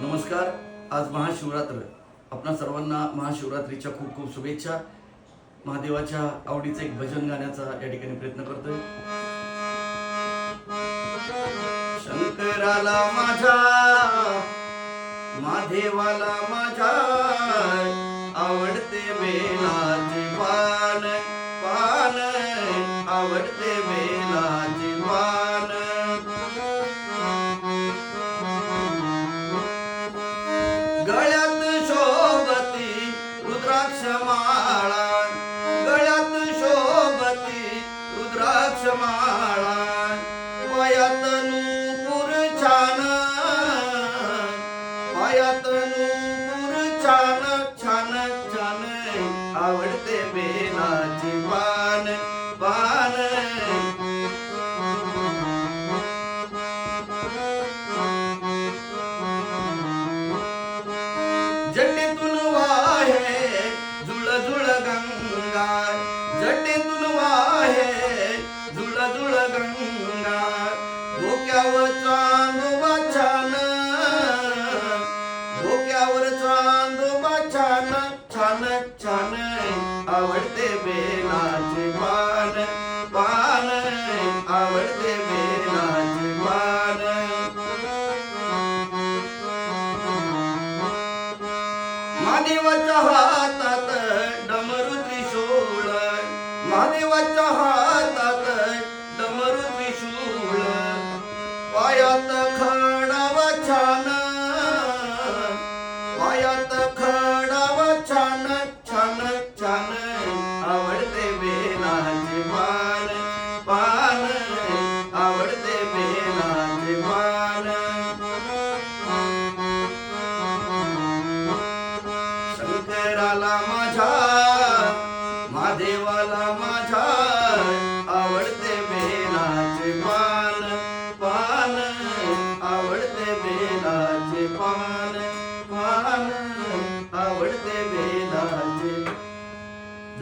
नमस्कार. आज महाशिवरात्र. आपणा सर्वांना महाशिवरात्रीच्या खूप खूप शुभेच्छा. महादेवाच्या आवडीचं एक भजन गाण्याचा या ठिकाणी प्रयत्न करतोय. शंकराला माझ्या, महादेवाला माझ्या आवडते बेलाचे पान, पान आवडते बेलाचे पान. गळ्यात शोभती रुद्राक्ष माळा, गळ्यात शोभती रुद्राक्ष माळा. पायात नूपुर छान, पायात नूपुर छान छान छान आवडते बेलाची पान, पान. जटेतून वाहे जुळ जुळ गंगा, जटेतून वाहे जुळ जुळ गंगा. डोक्यावर चांदोबा छान, डोक्यावर चांदोबा छान छान छान आवडते बेलाचे पान, पान आवडते बेलाचे पान. महादेवाच्या हातात डमरू त्रिशूळ, महादेवाच्या हातात डमरू त्रिशूळ. पायात खडावा छान, पायात खडावा छान छान छान आवडते बेलाचे पान, पान आवडते बेलाचे पान. शंकराला माझ्या, महादेवाला